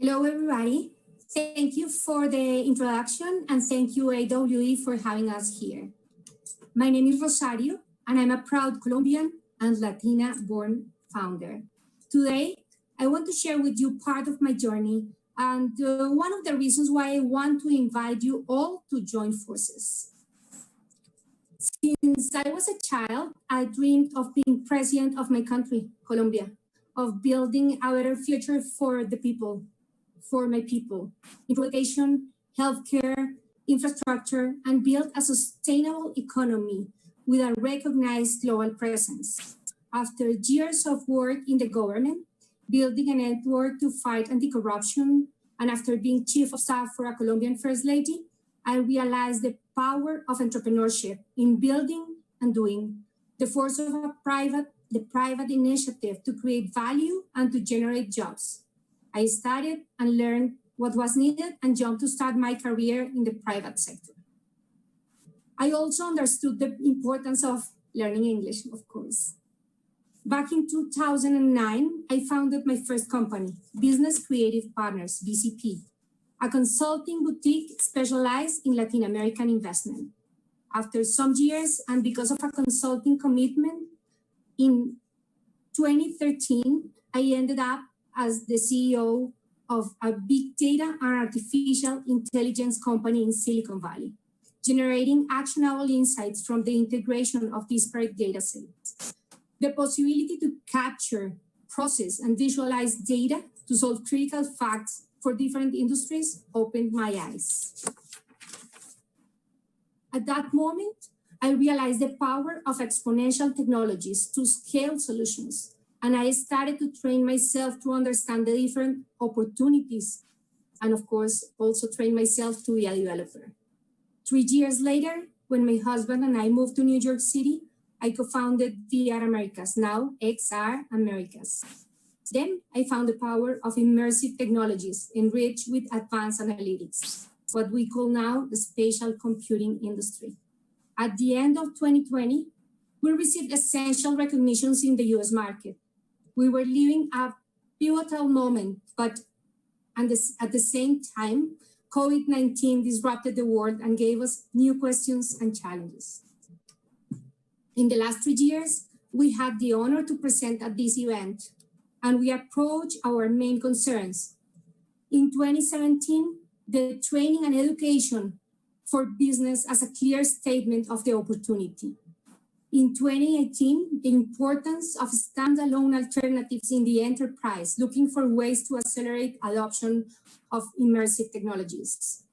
Hello, everybody. Thank you for the introduction and thank you, AWE, for having us here. My name is Rosario, and I'm a proud Colombian and Latina-born founder. Today, I want to share with you part of my journey and one of the reasons why I want to invite you all to join forces. Since I was a child, I dreamed of being president of my country, Colombia, of building a better future for the people, for my people, in education, healthcare, infrastructure, and build a sustainable economy with a recognized global presence. After years of work in the government, building a network to fight anti-corruption, and after being chief of staff for a Colombian first lady, I realized the power of entrepreneurship in building and doing, the force of the private initiative to create value and to generate jobs. I studied and learned what was needed and jumped to start my career in the private sector. I also understood the importance of learning English, of course. Back in 2009, I founded my first company, Business Creative Partners, BCP, a consulting boutique specialized in Latin American investment. After some years, and because of a consulting commitment, in 2013, I ended up as the CEO of a big data and artificial intelligence company in Silicon Valley, generating actionable insights from the integration of disparate data sets. The possibility to capture, process, and visualize data to solve critical facts for different industries opened my eyes. At that moment, I realized the power of exponential technologies to scale solutions, and I started to train myself to understand the different opportunities, and of course, also train myself to be a developer. 3 years later, when my husband and I moved to New York City, I co-founded VR Americas, now XR Americas. Then I found the power of immersive technologies enriched with advanced analytics, what we call now the spatial computing industry. At the end of 2020, we received essential recognitions in the US market. We were living a pivotal moment, but at the same time, COVID-19 disrupted the world and gave us new questions and challenges. In the last 3 years, we had the honor to present at this event, and we approached our main concerns. In 2017, the training and education for business as a clear statement of the opportunity. In 2018, the importance of standalone alternatives in the enterprise, looking for ways to accelerate adoption of immersive technologies.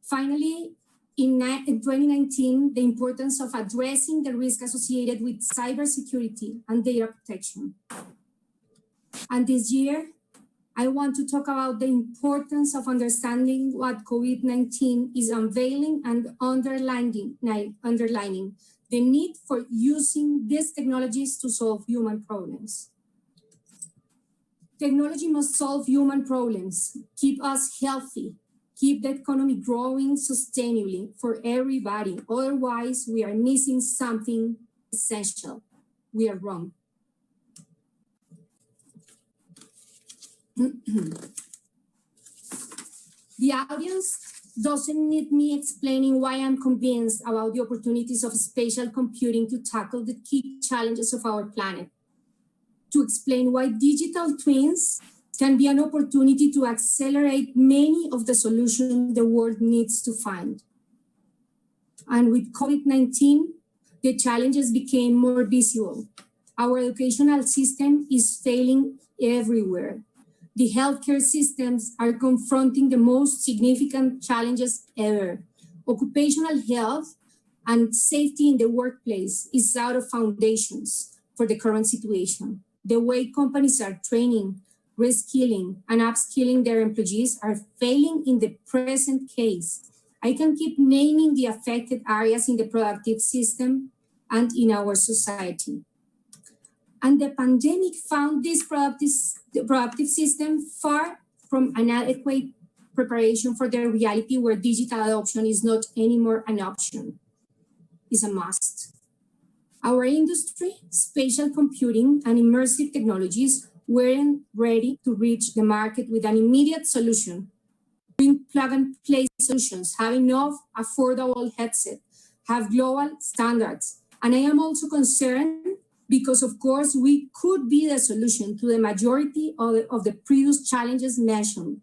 Finally, in 2019, the importance of addressing the risk associated with cybersecurity and data protection. And this year, I want to talk about the importance of understanding what COVID-19 is unveiling and underlining the need for using these technologies to solve human problems. Technology must solve human problems, keep us healthy, keep the economy growing sustainably for everybody. Otherwise, we are missing something essential. We are wrong. The audience doesn't need me explaining why I'm convinced about the opportunities of spatial computing to tackle the key challenges of our planet, to explain why digital twins can be an opportunity to accelerate many of the solutions the world needs to find. And with COVID-19, the challenges became more visible. Our educational system is failing everywhere. The healthcare systems are confronting the most significant challenges ever. Occupational health and safety in the workplace is out of foundations for the current situation. The way companies are training, reskilling, and upskilling their employees are failing in the present case. I can keep naming the affected areas in the productive system and in our society. And the pandemic found this productive system far from an adequate preparation for the reality where digital adoption is not anymore an option, it's a must. Our industry, spatial computing and immersive technologies, weren't ready to reach the market with an immediate solution. Bring plug-and-play solutions, have enough affordable headset, have global standards. And I am also concerned because, of course, we could be the solution to the majority of the previous challenges mentioned.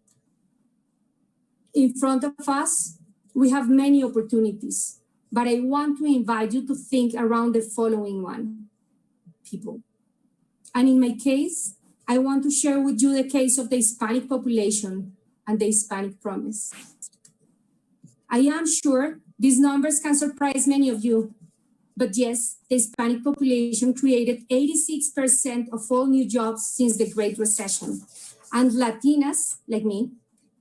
In front of us, we have many opportunities, but I want to invite you to think around the following one, people. And in my case, I want to share with you the case of the Hispanic population and the Hispanic Promise. I am sure these numbers can surprise many of you, but yes, the Hispanic population created 86% of all new jobs since the Great Recession. And Latinas, like me,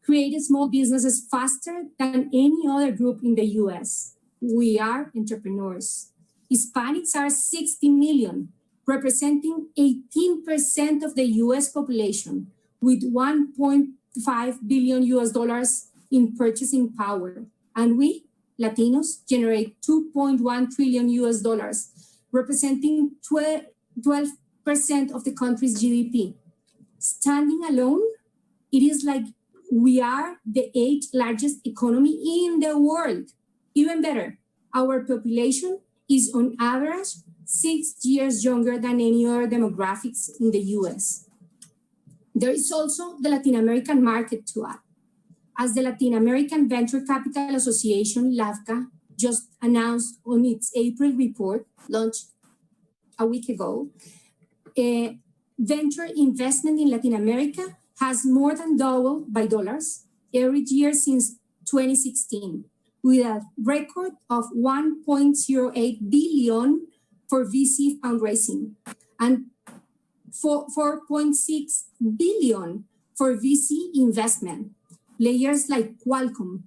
created small businesses faster than any other group in the US. We are entrepreneurs. Hispanics are 60 million, representing 18% of the US population, with $1.5 billion in purchasing power. And we, Latinos, generate $2.1 trillion, representing 12% of the country's GDP. Standing alone, it is like we are the 8th largest economy in the world. Even better, our population is on average 6 years younger than any other demographics in the US. There is also the Latin American market to add. As the Latin American Venture Capital Association, LAVCA, just announced on its April report, launched a week ago, venture investment in Latin America has more than doubled by dollars every year since 2016, with a record of $1.08 billion for VC fundraising and $4.6 billion for VC investment. Players like Qualcomm,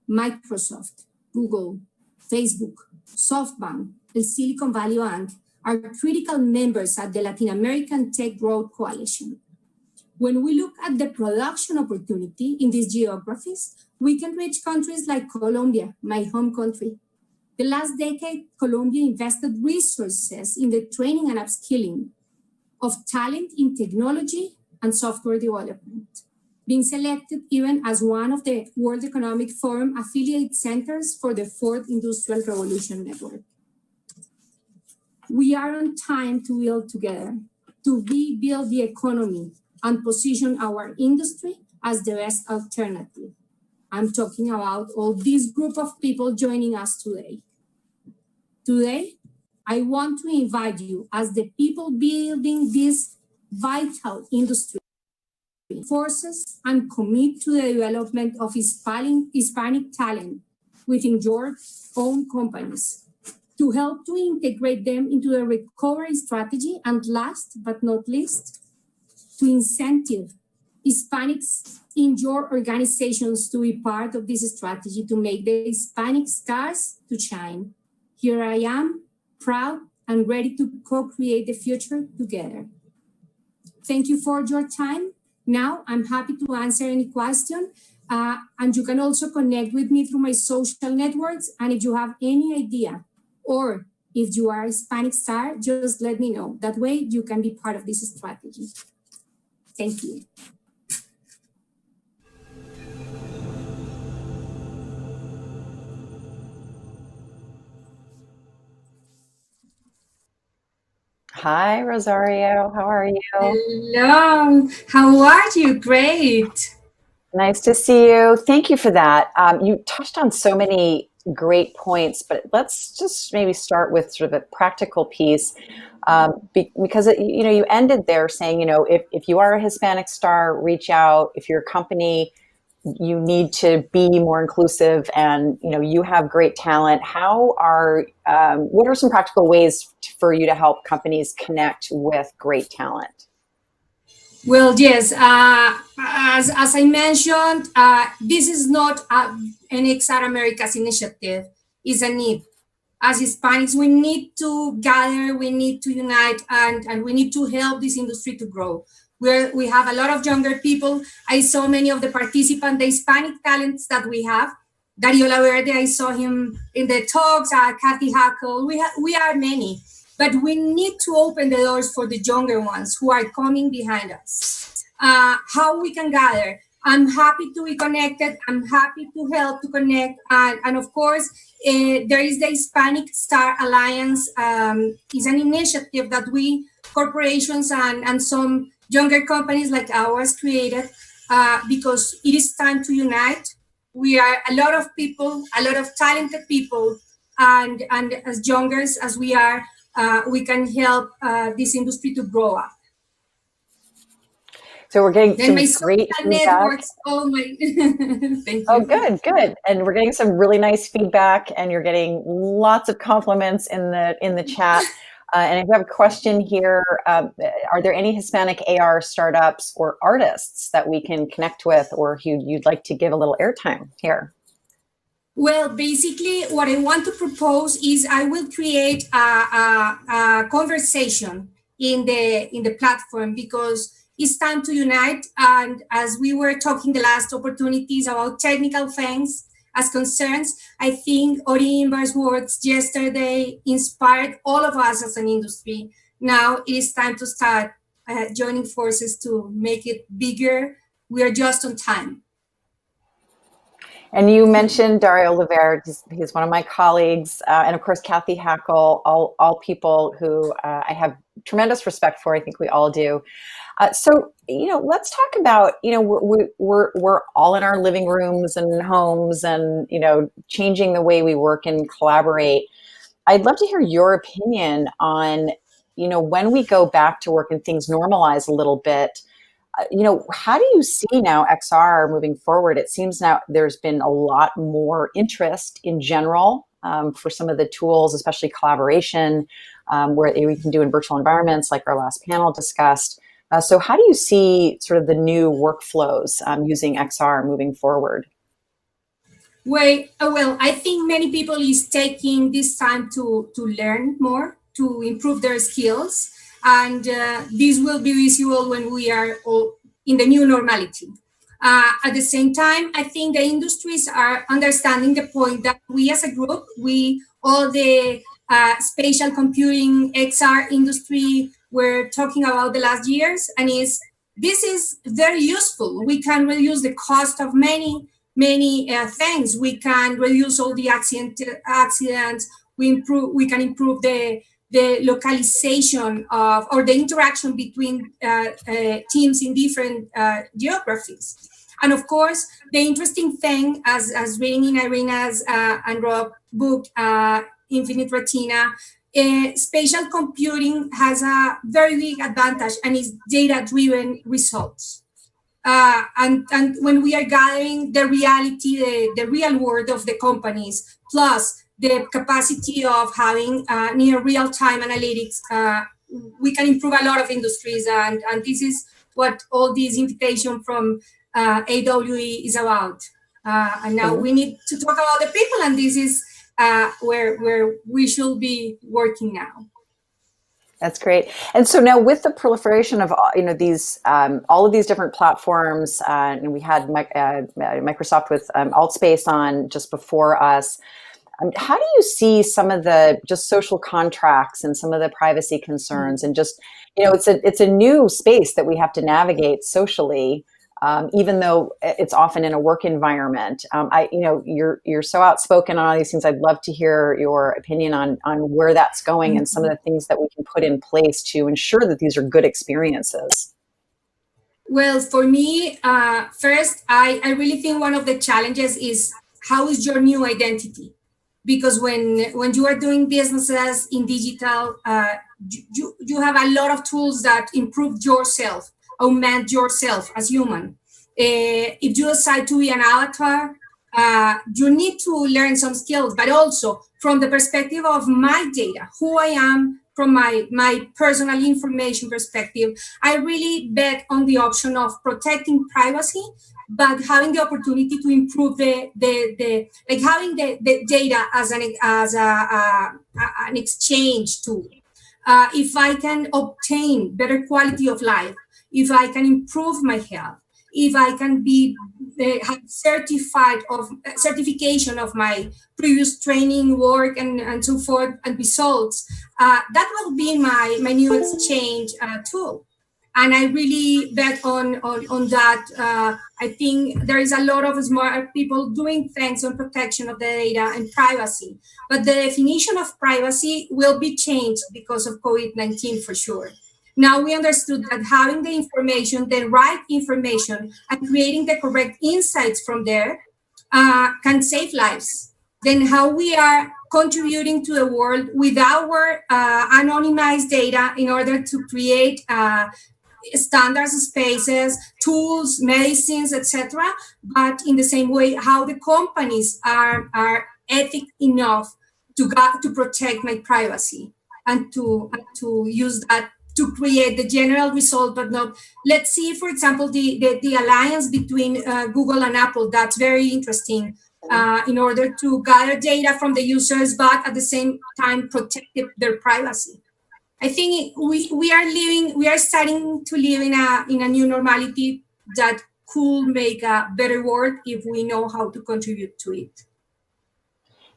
Microsoft, Google, Facebook, SoftBank, and Silicon Valley Bank are critical members at the Latin American Tech Growth Coalition. When we look at the production opportunity in these geographies, we can reach countries like Colombia, my home country. The last decade, Colombia invested resources in the training and upskilling of talent in technology and software development, being selected even as one of the World Economic Forum affiliate centers for the Fourth Industrial Revolution Network. We are on time to build together, to rebuild the economy and position our industry as the best alternative. I'm talking about all this group of people joining us today. Today, I want to invite you as the people building this vital industry forces and commit to the development of Hispanic talent within your own companies to help to integrate them into the recovery strategy, and last but not least, to incentive Hispanics in your organizations to be part of this strategy to make the Hispanic stars to shine. Here I am, proud and ready to co-create the future together. Thank you for your time. Now I'm happy to answer any question, and you can also connect with me through my social networks. And if you have any idea, or if you are a Hispanic star, just let me know. That way you can be part of this strategy. Thank you. Hi, Rosario. How are you? Hello. How are you? Great. Nice to see you. Thank you for that. You touched on so many great points, but let's just maybe start with sort of a practical piece, because you ended there saying, if you are a Hispanic star, reach out. If you're a company, you need to be more inclusive, and you have great talent. What are some practical ways for you to help companies connect with great talent? Well, yes, as I mentioned, this is not an Exar Americas initiative, it's a need. As Hispanics, we need to gather, we need to unite, and we need to help this industry to grow. We have a lot of younger people. I saw many of the participants, the Hispanic talents that we have. Dario Laverde, I saw him in the talks, Kathy Hackle, we are many. but we need to open the doors for the younger ones who are coming behind us. How we can gather. I'm happy to be connected. I'm happy to help to connect. And of course, there is the Hispanic Star Alliance. Is an initiative that we, corporations and some younger companies like ours created because it is time to unite. We are a lot of people, a lot of talented people, and as younger as we are, we can help this industry to grow up. So we're getting Then some great feedback. networks. Oh my, thank you. Oh, good. And we're getting some really nice feedback, and you're getting lots of compliments in the chat. And I have a question here. Are there any Hispanic AR startups or artists that we can connect with, or you'd like to give a little airtime here? Well, basically, what I want to propose is I will create a conversation in the platform, because it's time to unite. And as we were talking the last opportunities about technical things as concerns, I think Ori Imber's words yesterday inspired all of us as an industry. Now it is time to start joining forces to make it bigger. We are just on time. And you mentioned Dario Oliveira. He's one of my colleagues, and of course Kathy Hackle. All people who I have tremendous respect for. I think we all do. So let's talk about we're all in our living rooms and homes, and changing the way we work and collaborate. I'd love to hear your opinion on when we go back to work and things normalize a little bit. How do you see now XR moving forward? It seems now there's been a lot more interest in general for some of the tools, especially collaboration, where we can do in virtual environments, like our last panel discussed. So how do you see sort of the new workflows using XR moving forward? Well, I think many people is taking this time to learn more, to improve their skills. And this will be visible when we are all in the new normality. At the same time, I think the industries are understanding the point that we as a group, all the spatial computing XR industry, we're talking about the last years, and this is very useful. We can reduce the cost of many things. We can reduce all the accidents. We can improve the localization of, or the interaction between teams in different geographies. And of course, the interesting thing, as reading in Irina's and Rob's book, Infinite Retina, spatial computing has a very big advantage, and is data-driven results. And when we are gathering the reality, the real world of the companies, plus the capacity of having near real-time analytics, we can improve a lot of industries. And this is what all this invitation from AWE is about. And now we need to talk about the people, and this is where we should be working now. That's great. And so now, with the proliferation of these all of these different platforms, and we had Microsoft with AltSpace on just before us. How do you see some of the just social contracts and some of the privacy concerns, and just it's a new space that we have to navigate socially, even though it's often in a work environment. You're so outspoken on all these things. I'd love to hear your opinion on where that's going, and some of the things that we can put in place to ensure that these are good experiences. Well, for me, first, I really think one of the challenges is, how is your new identity? Because when you are doing businesses in digital, you have a lot of tools that improve yourself, augment yourself as human. If you decide to be an avatar, you need to learn some skills, but also from the perspective of my data, who I am, from my personal information perspective, I really bet on the option of protecting privacy, but having the opportunity to improve having the data as an exchange tool. If I can obtain better quality of life, if I can improve my health, if I can be have certification of my previous training work and so forth and results. That will be my new exchange tool. And I really bet on that. I think there is a lot of smart people doing things on protection of the data and privacy. But the definition of privacy will be changed because of COVID-19 for sure. Now we understood that having the information, the right information, and creating the correct insights from there can save lives. Then how we are contributing to the world with our anonymized data in order to create standards, spaces, tools, medicines, etc. But in the same way, how the companies are ethic enough to protect my privacy and to use that to create the general result, but not. Let's see, for example, the alliance between Google and Apple. That's very interesting. In order to gather data from the users, but at the same time protect their privacy. I think we are starting to live in a new normality that could make a better world if we know how to contribute to it.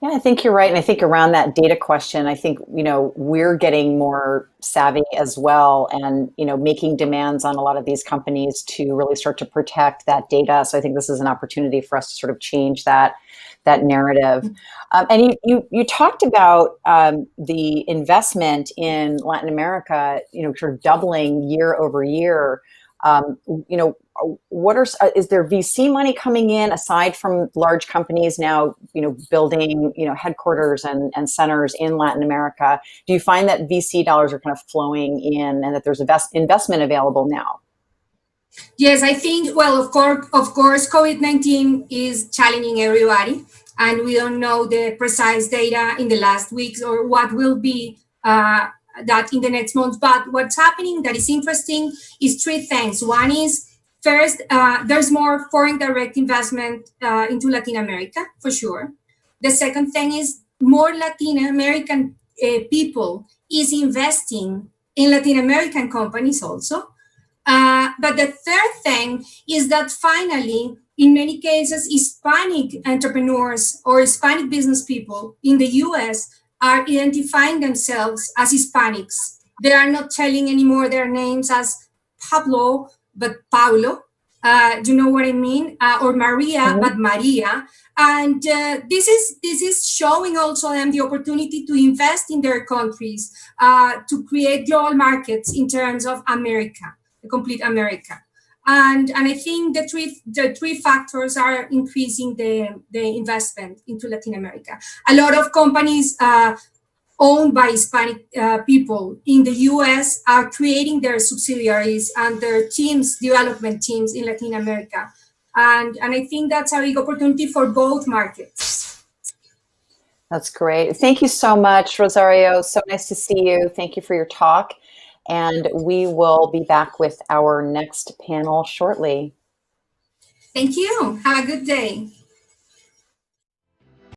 Yeah, I think you're right. And I think around that data question, I think, we're getting more savvy as well and, making demands on a lot of these companies to really start to protect that data. So I think this is an opportunity for us to sort of change that narrative. And you talked about the investment in Latin America, sort of doubling year over year. Is there VC money coming in aside from large companies now, building, headquarters and centers in Latin America? Do you find that VC dollars are kind of flowing in and that there's investment available now? Yes, I think, well, of course, COVID-19 is challenging everybody, and we don't know the precise data in the last weeks or what will be that in the next month. But what's happening that is interesting is three things. One is, first, there's more foreign direct investment into Latin America, for sure. The second thing is more Latin American people is investing in Latin American companies also. But the third thing is that finally, in many cases, Hispanic entrepreneurs or Hispanic business people in the US are identifying themselves as Hispanics. They are not telling anymore their names as Pablo, but Paulo. Do you know what I mean? Or Maria, but Maria. And this is showing also them the opportunity to invest in their countries, to create global markets in terms of America. Complete America, and I think the three factors are increasing the investment into Latin America. A lot of companies owned by Hispanic people in the US are creating their subsidiaries and their development teams in Latin America, and I think that's a big opportunity for both markets. That's great. Thank you so much, Rosario. So nice to see you. Thank you for your talk. And we will be back with our next panel shortly. Thank you. Have a good day.